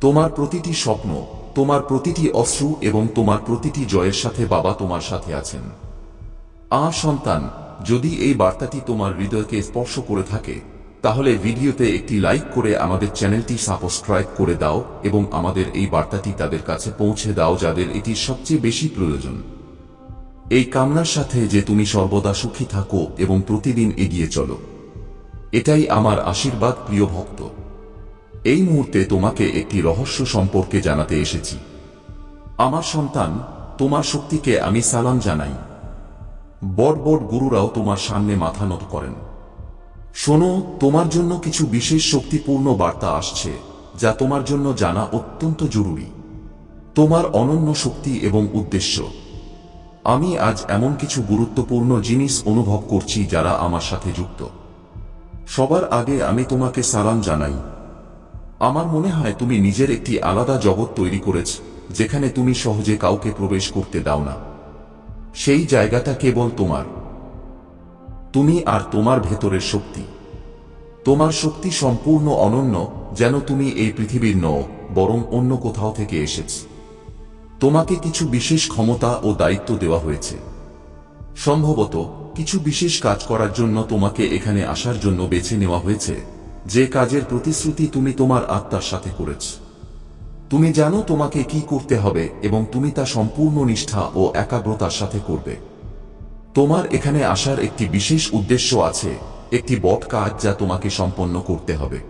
তোমার প্রতিটি স্বপ্ন, তোমার প্রতিটি অশ্রু এবং তোমার প্রতিটি জয়ের সাথে বাবা তোমার সাথে আছেন। সন্তান, যদি এই বার্তাটি তোমার হৃদয়কে স্পর্শ করে থাকে, তাহলে ভিডিওতে একটি লাইক করে আমাদের চ্যানেলটি সাবস্ক্রাইব করে দাও এবং আমাদের এই বার্তাটি তাদের কাছে পৌঁছে দাও যাদের এটি সবচেয়ে বেশি প্রয়োজন। এই কামনার সাথে যে তুমি সর্বদা সুখী থাকো এবং প্রতিদিন এগিয়ে চলো, এটাই আমার আশীর্বাদ। প্রিয় ভক্ত, এই মুহূর্তে তোমাকে একটি রহস্য সম্পর্কে জানাতে এসেছি। আমার সন্তান, তোমার শক্তিকে আমি সালাম জানাই। বড় বড় গুরুরাও তোমার সামনে মাথা নত করেন। শোনো, তোমার জন্য কিছু বিশেষ শক্তিপূর্ণ বার্তা আসছে যা তোমার জন্য জানা অত্যন্ত জরুরি। তোমার অনন্য শক্তি এবং উদ্দেশ্য। আমি আজ এমন কিছু গুরুত্বপূর্ণ জিনিস অনুভব করছি যারা আমার সাথে যুক্ত। সবার আগে আমি তোমাকে সালাম জানাই। আমার মনে হয় তুমি নিজের একটি আলাদা জগৎ তৈরি করেছ, যেখানে তুমি সহজে কাউকে প্রবেশ করতে দাও না। সেই জায়গাটা কেবল তোমার, তুমি আর তোমার ভেতরের শক্তি। তোমার শক্তি সম্পূর্ণ অনন্য, যেন তুমি এই পৃথিবীর নও, বরং অন্য কোথাও থেকে এসেছ। তোমাকে কিছু বিশেষ ক্ষমতা ও দায়িত্ব দেওয়া হয়েছে। সম্ভবত কিছু বিশেষ কাজ করার জন্য তোমাকে এখানে আসার জন্য বেছে নেওয়া হয়েছে, যে কাজের প্রতিশ্রুতি তুমি তোমার আত্মার সাথে করেছ। তুমি জানো তোমাকে কি করতে হবে এবং তুমি তা সম্পূর্ণ নিষ্ঠা ও একাগ্রতার সাথে করবে। তোমার এখানে আসার একটি বিশেষ উদ্দেশ্য আছে, একটি বড় কাজ যা তোমাকে সম্পন্ন করতে হবে।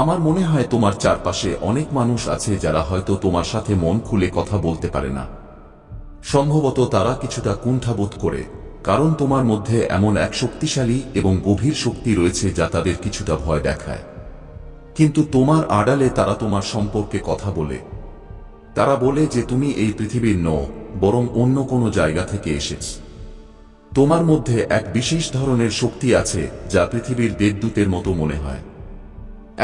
আমার মনে হয় তোমার চারপাশে অনেক মানুষ আছে যারা হয়তো তোমার সাথে মন খুলে কথা বলতে পারে না। সম্ভবত তারা কিছুটা কুণ্ঠাবোধ করে, কারণ তোমার মধ্যে এমন এক শক্তিশালী এবং গভীর শক্তি রয়েছে যা তাদের কিছুটা ভয় দেখায়। কিন্তু তোমার আড়ালে তারা তোমার সম্পর্কে কথা বলে। তারা বলে যে তুমি এই পৃথিবীর নও, বরং অন্য কোনো জায়গা থেকে এসেছ। তোমার মধ্যে এক বিশেষ ধরনের শক্তি আছে যা পৃথিবীর দেবদূতের মতো মনে হয়।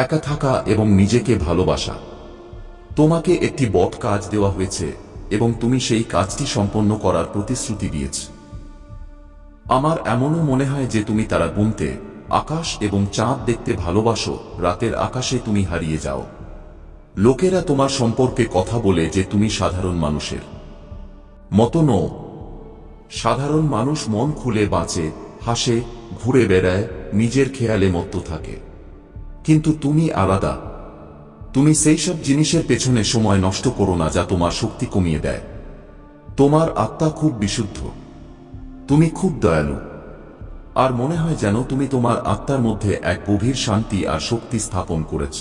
একা থাকা এবং নিজেকে ভালোবাসা। তোমাকে একটি বড় কাজ দেওয়া হয়েছে এবং তুমি সেই কাজটি সম্পন্ন করার প্রতিশ্রুতি দিয়েছ। আমার এমনও মনে হয় যে তুমি তারা গুনতে, আকাশ এবং চাঁদ দেখতে ভালোবাসো। রাতের আকাশে তুমি হারিয়ে যাও। লোকেরা তোমার সম্পর্কে কথা বলে যে তুমি সাধারণ মানুষের মতো নও। সাধারণ মানুষ মন খুলে বাঁচে, হাসে, ঘুরে বেড়ায়, নিজের খেয়ালে মত্ত থাকে। কিন্তু তুমি আলাদা। তুমি সেই সব জিনিসের পেছনে সময় নষ্ট করো না যা তোমার শক্তি কমিয়ে দেয়। তোমার আত্মা খুব বিশুদ্ধ। তুমি খুব দয়ালু। আর মনে হয় যেন তুমি তোমার আত্মার মধ্যে এক গভীর শান্তি আর শক্তি স্থাপন করেছ।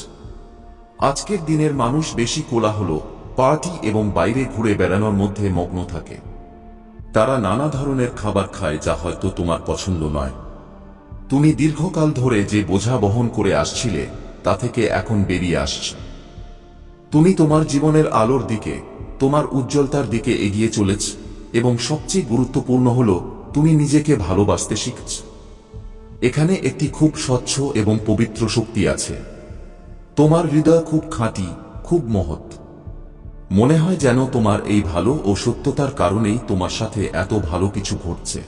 আজকের দিনের মানুষ বেশি কোলাহল, পার্টি এবং বাইরে ঘুরে বেড়ানোর মধ্যে মগ্ন থাকে। তারা নানা ধরনের খাবার খায় যা হয়তো তোমার পছন্দ নয়। তুমি দীর্ঘকাল ধরে যে বোঝা বহন করে আসছিলে তা থেকে এখন বেরিয়ে আসছে। তুমি তোমার জীবনের আলোর দিকে, তোমার উজ্জ্বলতার দিকে এগিয়ে চলেছ, এবং সবচেয়ে গুরুত্বপূর্ণ হল তুমি নিজেকে ভালোবাসতে শিখছ। এখানে একটি খুব স্বচ্ছ এবং পবিত্র শক্তি আছে। তোমার হৃদয় খুব খাঁটি, খুব মহৎ। মনে হয় যেন তোমার এই ভালো ও সত্যতার কারণেই তোমার সাথে এত ভালো কিছু ঘটছে।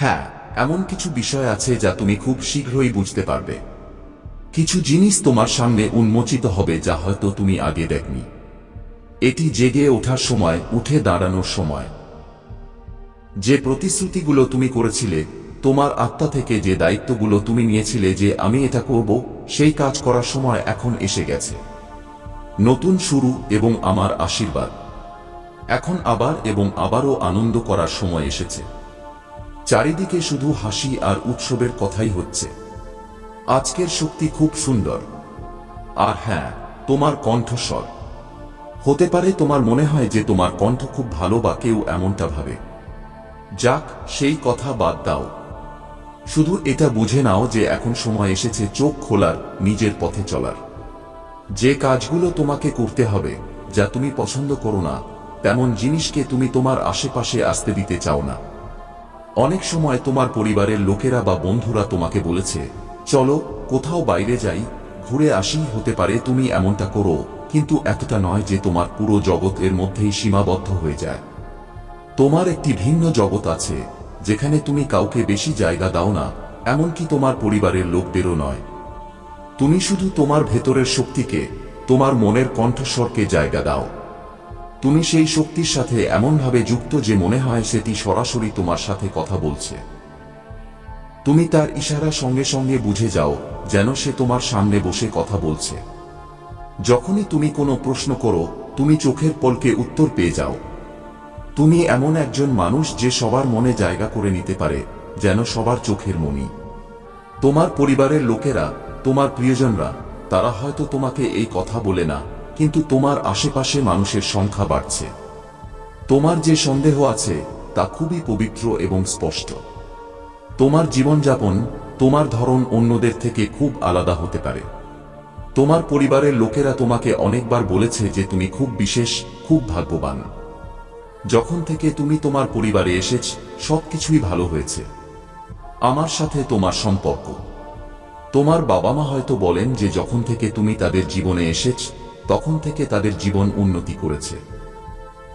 হ্যাঁ, এমন কিছু বিষয় আছে যা তুমি খুব শীঘ্রই বুঝতে পারবে। কিছু জিনিস তোমার সামনে উন্মোচিত হবে যা হয়তো তুমি আগে দেখনি। এটি জেগে ওঠার সময়, উঠে দাঁড়ানোর সময়। যে প্রতিশ্রুতিগুলো তুমি করেছিলে, তোমার আত্মা থেকে যে দায়িত্বগুলো তুমি নিয়েছিলে যে আমি এটা করব, সেই কাজ করার সময় এখন এসে গেছে। নতুন শুরু এবং আমার আশীর্বাদ। এখন আবার এবং আবারও আনন্দ করার সময় এসেছে। চারিদিকে শুধু হাসি আর উৎসবের কথাই হচ্ছে। আজকের শক্তি খুব সুন্দর। আর হ্যাঁ, তোমার কণ্ঠস্বর। হতে পারে তোমার মনে হয় যে তোমার কণ্ঠ খুব ভালো বা কেউ এমনটা ভাবে। যাক, সেই কথা বাদ দাও। শুধু এটা বুঝে নাও যে এখন সময় এসেছে চোখ খোলার, নিজের পথে চলার। যে কাজগুলো তোমাকে করতে হবে, যা তুমি পছন্দ করো না, তেমন জিনিসকে তুমি তোমার আশেপাশে আসতে দিতে চাও না। অনেক সময় তোমার পরিবারের লোকেরা বা বন্ধুরা তোমাকে বলেছে, চলো কোথাও বাইরে যাই, ঘুরে আসি। হতে পারে তুমি এমনটা করো, কিন্তু এতটা নয় যে তোমার পুরো জগৎ এর মধ্যেই সীমাবদ্ধ হয়ে যায়। তোমার একটি ভিন্ন জগৎ আছে, যেখানে তুমি কাউকে বেশি জায়গা দাও না, এমনকি তোমার পরিবারের লোকদেরও নয়। তুমি শুধু তোমার ভেতরের শক্তিকে, তোমার মনের কণ্ঠস্বরকে জায়গা দাও। তুমি সেই শক্তির সাথে এমনভাবে যুক্ত যে মনে হয় সেটি সরাসরি তোমার সাথে কথা বলছে। তুমি তার ইশারা সঙ্গে সঙ্গে বুঝে যাও, যেন সে তোমার সামনে বসে কথা বলছে। যখনই তুমি কোনো প্রশ্ন করো, তুমি চোখের পলকে উত্তর পেয়ে যাও। তুমি এমন একজন মানুষ যে সবার মনে জায়গা করে নিতে পারে, যেন সবার চোখের মণি। তোমার পরিবারের লোকেরা, তোমার প্রিয়জনরা, তারা হয়তো তোমাকে এই কথা বলে না, কিন্তু তোমার আশেপাশে মানুষের সংখ্যা বাড়ছে। তোমার যে সন্দেহ আছে তা খুবই পবিত্র এবং স্পষ্ট। তোমার জীবনযাপন, তোমার ধরন অন্যদের থেকে খুব আলাদা হতে পারে। তোমার পরিবারের লোকেরা তোমাকে অনেকবার বলেছে যে তুমি খুব বিশেষ, খুব ভাগ্যবান। যখন থেকে তুমি তোমার পরিবারে এসেছ, সবকিছুই ভালো হয়েছে। আমার সাথে তোমার সম্পর্ক। তোমার বাবা মা হয়তো বলেন যে যখন থেকে তুমি তাদের জীবনে এসেছ, তখন থেকে তাদের জীবন উন্নতি করেছে।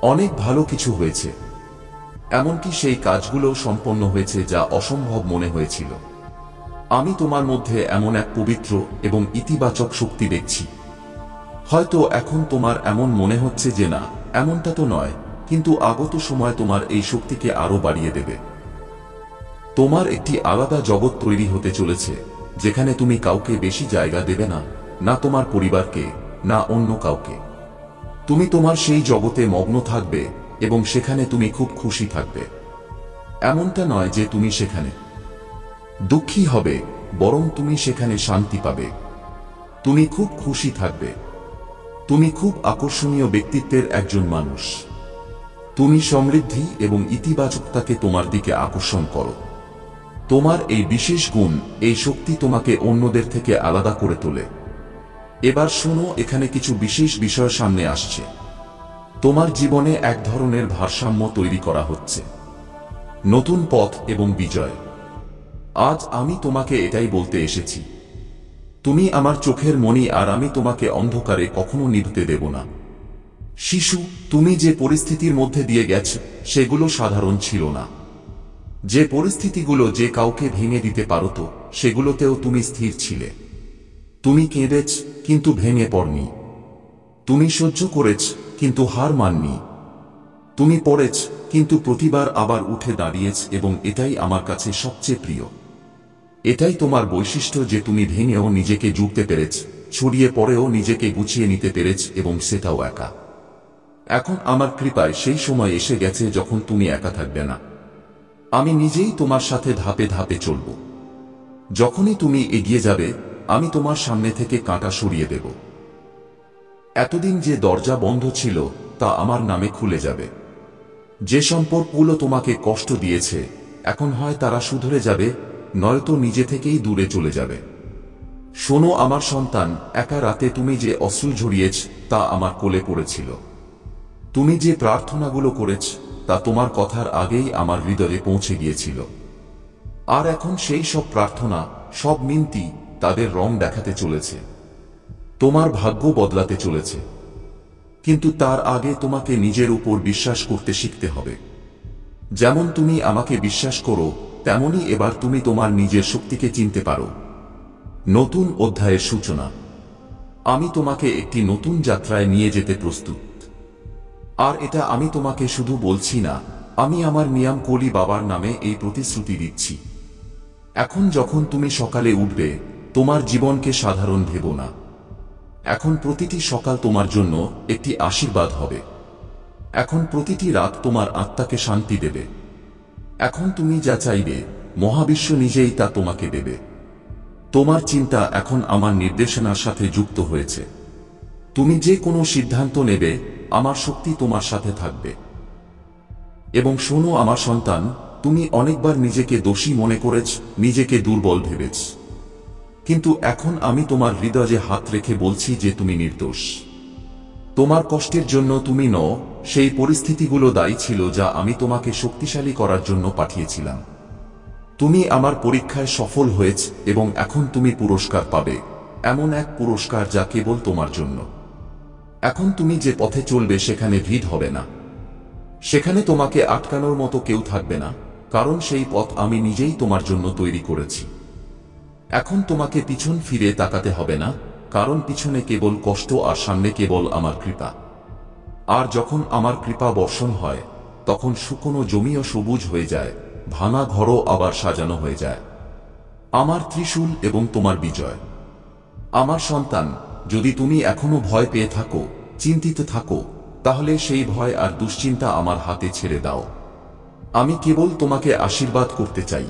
অনেক ভালো কিছু হয়েছে। এমনকি সেই কাজগুলো সম্পন্ন হয়েছে যা অসম্ভব মনে হয়েছিল। আমি তোমার মধ্যে এমন এক পবিত্র এবং ইতিবাচক শক্তি দেখছি। হয়তো এখন তোমার এমন মনে হচ্ছে যে না, এমনটা তো নয়, কিন্তু আগত সময় তোমার এই শক্তিকে আরো বাড়িয়ে দেবে। তোমার একটি আলাদা জগৎ তৈরি হতে চলেছে, যেখানে তুমি কাউকে বেশি জায়গা দেবে না, না তোমার পরিবারকে, না অন্য কাউকে। তুমি তোমার সেই জগতে মগ্ন থাকবে এবং সেখানে তুমি খুব খুশি থাকবে। এমনটা নয় যে তুমি সেখানে দুঃখী হবে, বরং তুমি সেখানে শান্তি পাবে। তুমি খুব খুশি থাকবে। তুমি খুব আকর্ষণীয় ব্যক্তিত্বের একজন মানুষ। তুমি সমৃদ্ধি এবং ইতিবাচকতাকে তোমার দিকে আকর্ষণ করো। তোমার এই বিশেষ গুণ, এই শক্তি তোমাকে অন্যদের থেকে আলাদা করে তোলে। এবার শোনো, এখানে কিছু বিশেষ বিষয় সামনে আসছে। তোমার জীবনে এক ধরনের ভারসাম্য তৈরি করা হচ্ছে। নতুন পথ এবং বিজয়। আজ আমি তোমাকে এটাই বলতে এসেছি। তুমি আমার চোখের মণি, আর আমি তোমাকে অন্ধকারে কখনো নিভতে দেব না। শিশু, তুমি যে পরিস্থিতির মধ্যে দিয়ে গেছ, সেগুলো সাধারণ ছিল না। যে পরিস্থিতিগুলো যে কাউকে ভেঙে দিতে পারত, সেগুলোতেও তুমি স্থির ছিলে। তুমি কেঁদেছ, কিন্তু ভেঙে পড়নি। তুমি সহ্য করেছ, কিন্তু হার মাননি। তুমি পড়েছ, কিন্তু প্রতিবার আবার উঠে দাঁড়িয়েছ, এবং এটাই আমার কাছে সবচেয়ে প্রিয়। এটাই তোমার বৈশিষ্ট্য যে তুমি ভেঙেও নিজেকে জুড়তে পেরেছ, ছড়িয়ে পড়েও নিজেকে গুছিয়ে নিতে পেরেছ, এবং সেটাও একা। এখন আমার কৃপায় সেই সময় এসে গেছে যখন তুমি একা থাকবে না। আমি নিজেই তোমার সাথে ধাপে ধাপে চলব। যখনই তুমি এগিয়ে যাবে, আমি তোমার সামনে থেকে কাঁটা সরিয়ে দেব। এতদিন যে দরজা বন্ধ ছিল, তা আমার নামে খুলে যাবে। যে সম্পর্কগুলো তোমাকে কষ্ট দিয়েছে, এখন হয় তারা শুধরে যাবে, নয়তো নিজে থেকেই দূরে চলে যাবে। শোনো আমার সন্তান, একা রাতে তুমি যে অশ্রু ঝরিয়েছ, তা আমার কোলে পড়েছিল। তুমি যে প্রার্থনাগুলো করেছ, তা তোমার কথার আগেই আমার হৃদয়ে পৌঁছে গিয়েছিল। আর এখন সেই সব প্রার্থনা, সব মিনতি, তাদের রং দেখাতে চলেছে। তোমার ভাগ্য বদলাতে চলেছে। কিন্তু তার আগে তোমাকে নিজের উপর বিশ্বাস করতে শিখতে হবে। যেমন তুমি আমাকে বিশ্বাস করো, তেমনি এবার তুমি তোমার নিজের শক্তিকে চিনতে পারো। নতুন অধ্যায়ের সূচনা। আমি তোমাকে একটি নতুন যাত্রায় নিয়ে যেতে প্রস্তুত। আর এটা আমি তোমাকে শুধু বলছি না, আমি আমার নিয়াম কলি বাবার নামে এই প্রতিশ্রুতি দিচ্ছি। এখন যখন তুমি সকালে উঠবে, তোমার জীবনকে সাধারণ ভেবো না। এখন প্রতিটি সকাল তোমার জন্য একটি আশীর্বাদ হবে। এখন প্রতিটি রাত তোমার আত্মাকে শান্তি দেবে। এখন তুমি যা চাইবে, মহাবিশ্ব নিজেই তা তোমাকে দেবে। তোমার চিন্তা এখন আমার নির্দেশনার সাথে যুক্ত হয়েছে। তুমি যে কোনো সিদ্ধান্ত নেবে, আমার শক্তি তোমার সাথে থাকবে। এবং শোনো আমার সন্তান, তুমি অনেকবার নিজেকে দোষী মনে করেছ, নিজেকে দুর্বল ভেবেছ। কিন্তু এখন আমি তোমার হৃদয়ে হাত রেখে বলছি যে তুমি নির্দোষ। তোমার কষ্টের জন্য তুমি নও, সেই পরিস্থিতিগুলো দায়ী ছিল যা আমি তোমাকে শক্তিশালী করার জন্য পাঠিয়েছিলাম। তুমি আমার পরীক্ষায় সফল হয়েছ এবং এখন তুমি পুরস্কার পাবে, এমন এক পুরস্কার যা কেবল তোমার জন্য। এখন তুমি যে পথে চলবে সেখানে ভিড় হবে না। সেখানে তোমাকে আটকানোর মতো কেউ থাকবে না, কারণ সেই পথ আমি নিজেই তোমার জন্য তৈরি করেছি। এখন তোমাকে পিছন ফিরে তাকাতে হবে না, কারণ পিছনে কেবল কষ্ট আর সামনে কেবল আমার কৃপা। আর যখন আমার কৃপা বর্ষণ হয়, তখন শুকনো জমিও সবুজ হয়ে যায়, ভাঙা ঘরও আবার সাজানো হয়ে যায়। আমার ত্রিশূল এবং তোমার বিজয়। আমার সন্তান, যদি তুমি এখনো ভয় পেয়ে থাকো, চিন্তিত থাকো, তাহলে সেই ভয় আর দুশ্চিন্তা আমার হাতে ছেড়ে দাও। আমি কেবল তোমাকে আশীর্বাদ করতে চাই।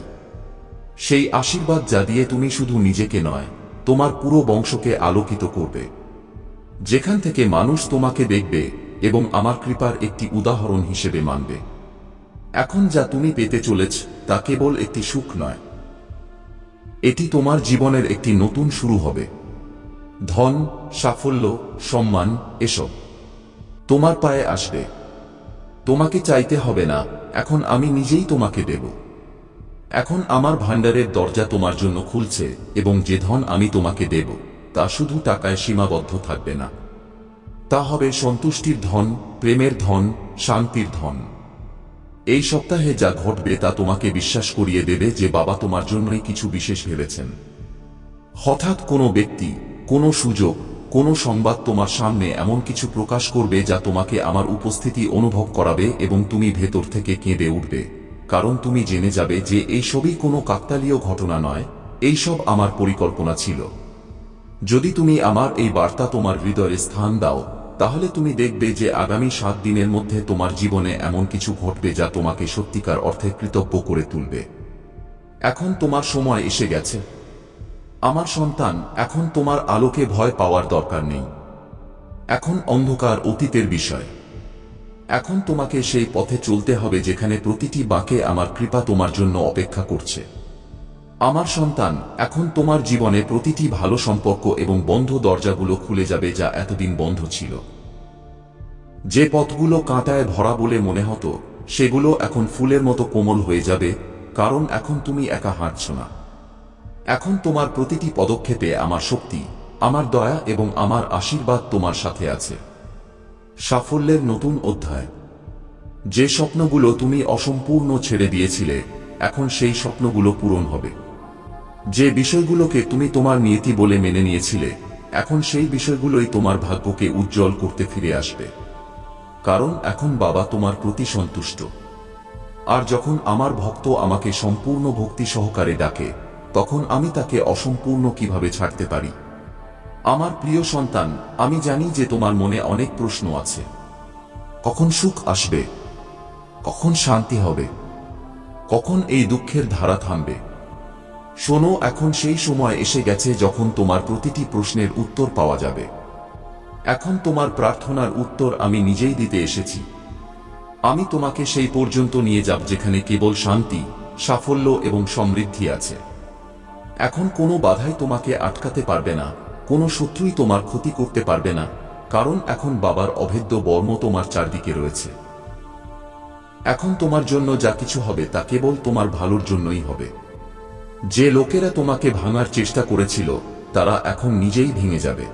সেই আশীর্বাদ যা দিয়ে তুমি শুধু নিজেকে নয়, তোমার পুরো বংশকে আলোকিত করবে। যেখান থেকে মানুষ তোমাকে দেখবে এবং আমার কৃপার একটি উদাহরণ হিসেবে মানবে। এখন যা তুমি পেতে চলেছ তা কেবল একটি সুখ নয়, এটি তোমার জীবনের একটি নতুন শুরু হবে। ধন, সাফল্য, সম্মান, এসব তোমার পায়ে আসবে। তোমাকে চাইতে হবে না, এখন আমি নিজেই তোমাকে দেব। এখন আমার ভাণ্ডারের দরজা তোমার জন্য খুলছে এবং যে ধন আমি তোমাকে দেব তা শুধু টাকায় সীমাবদ্ধ থাকবে না। তা হবে সন্তুষ্টির ধন, প্রেমের ধন, শান্তির ধন। এই সপ্তাহে যা ঘটবে তা তোমাকে বিশ্বাস করিয়ে দেবে যে বাবা তোমার জন্যই কিছু বিশেষ ভেবেছেন। হঠাৎ কোনো ব্যক্তি, কোনো সুযোগ, কোনো সংবাদ তোমার সামনে এমন কিছু প্রকাশ করবে যা তোমাকে আমার উপস্থিতি অনুভব করাবে এবং তুমি ভেতর থেকে কেঁদে উঠবে, কারণ তুমি জেনে যাবে যে এই সবই কোনো কাকতালীয় ঘটনা নয়, এই সব আমার পরিকল্পনা ছিল। যদি তুমি আমার এই বার্তা তোমার হৃদয়ে স্থান দাও, তাহলে তুমি দেখবে যে আগামী 7 দিনের মধ্যে তোমার জীবনে এমন কিছু ঘটবে যা তোমাকে সত্যিকার অর্থে কৃতজ্ঞ করে তুলবে। এখন তোমার সময় এসে গেছে আমার সন্তান। এখন তোমার আলোকে ভয় পাওয়ার দরকার নেই। এখন অন্ধকার অতীতের বিষয়। এখন তোমাকে সেই পথে চলতে হবে যেখানে প্রতিটি বাঁকে আমার কৃপা তোমার জন্য অপেক্ষা করছে। আমার সন্তান, এখন তোমার জীবনে প্রতিটি ভালো সম্পর্ক এবং বন্ধ দরজাগুলো খুলে যাবে যা এতদিন বন্ধ ছিল। যে পথগুলো কাঁটায় ভরা বলে মনে হতো, সেগুলো এখন ফুলের মতো কোমল হয়ে যাবে, কারণ এখন তুমি একা হাঁটছ না। এখন তোমার প্রতিটি পদক্ষেপে আমার শক্তি, আমার দয়া এবং আমার আশীর্বাদ তোমার সাথে আছে। সাফল্যের নতুন অধ্যায়। যে স্বপ্নগুলো তুমি অসম্পূর্ণ ছেড়ে দিয়েছিলে, এখন সেই স্বপ্নগুলো পূরণ হবে। যে বিষয়গুলোকে তুমি তোমার নিয়তি বলে মেনে নিয়েছিলে, এখন সেই বিষয়গুলোই তোমার ভাগ্যকে উজ্জ্বল করতে ফিরে আসবে। কারণ এখন বাবা তোমার প্রতি সন্তুষ্ট। আর যখন আমার ভক্ত আমাকে সম্পূর্ণ ভক্তি সহকারে ডাকে, তখন আমি তাকে অসম্পূর্ণ কিভাবে ছাড়তে পারি? আমার প্রিয় সন্তান, আমি জানি যে তোমার মনে অনেক প্রশ্ন আছে। কখন সুখ আসবে? কখন শান্তি হবে? কখন এই দুঃখের ধারা থামবে? শোনো, এখন সেই সময় এসে গেছে যখন তোমার প্রতিটি প্রশ্নের উত্তর পাওয়া যাবে। এখন তোমার প্রার্থনার উত্তর আমি নিজেই দিতে এসেছি। আমি তোমাকে সেই পর্যন্ত নিয়ে যাব যেখানে কেবল শান্তি, সাফল্য এবং সমৃদ্ধি আছে। এখন কোনো বাধাই তোমাকে আটকাতে পারবে না, কোনো শত্রুই তোমার ক্ষতি করতে পারবে না, কারণ এখন বাবার অভেদ্য বর্ম তোমার চারদিকে রয়েছে। এখন তোমার জন্য যা কিছু হবে তা কেবল তোমার ভালোর জন্যই হবে। যে লোকেরা তোমাকে ভাঙার চেষ্টা করেছিল, তারা এখন নিজেই ভেঙে যাবে।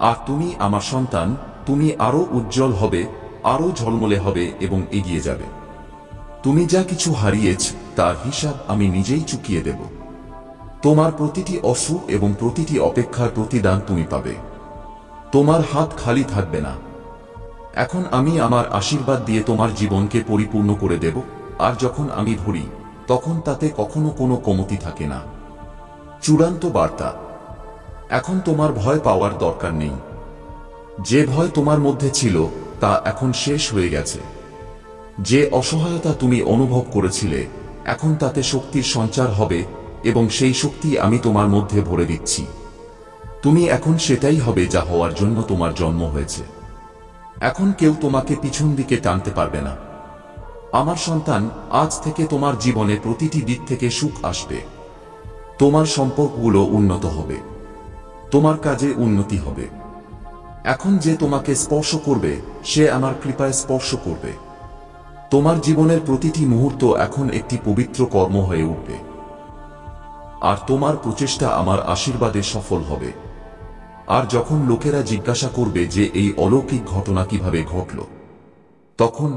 আর তুমি আমার সন্তান, তুমি আরো উজ্জ্বল হবে, আরো ঝলমলে হবে এবং এগিয়ে যাবে। তুমি যা কিছু হারিয়েছ তার হিসাব আমি নিজেই চুকিয়ে দেব। তোমার প্রতিটি অশ্রু এবং প্রতিটি অপেক্ষার প্রতিদান তুমি পাবে। তোমার হাত খালি থাকবে না। এখন আমি আমার আশীর্বাদ দিয়ে তোমার জীবনকে পরিপূর্ণ করে দেব, আর যখন আমি ভরি তখন তাতে কখনো কোনো কমতি থাকে না। চূড়ান্ত বার্তা। এখন তোমার ভয় পাওয়ার দরকার নেই। যে ভয় তোমার মধ্যে ছিল তা এখন শেষ হয়ে গেছে। যে অসহায়তা তুমি অনুভব করেছিলে এখন তাতে শক্তির সঞ্চার হবে, এবং সেই শক্তি আমি তোমার মধ্যে ভরে দিচ্ছি। তুমি এখন সেটাই হবে যা হওয়ার জন্য তোমার জন্ম হয়েছে। এখন কেউ তোমাকে পিছন দিকে টানতে পারবে না। আমার সন্তান, আজ থেকে তোমার জীবনে প্রতিটি দিক থেকে সুখ আসবে। তোমার সম্পর্কগুলো উন্নত হবে, তোমার কাজে উন্নতি হবে। এখন যে তোমাকে স্পর্শ করবে সে আমার কৃপায় স্পর্শ করবে। তোমার জীবনের প্রতিটি মুহূর্ত এখন একটি পবিত্র কর্ম হয়ে উঠবে, আর তোমার প্রচেষ্টা আমার আশীর্বাদে সফল হবে। আর যখন লোকেরা জিজ্ঞাসা করবে যে এই অলৌকিক ঘটনা কিভাবে ঘটল, তখন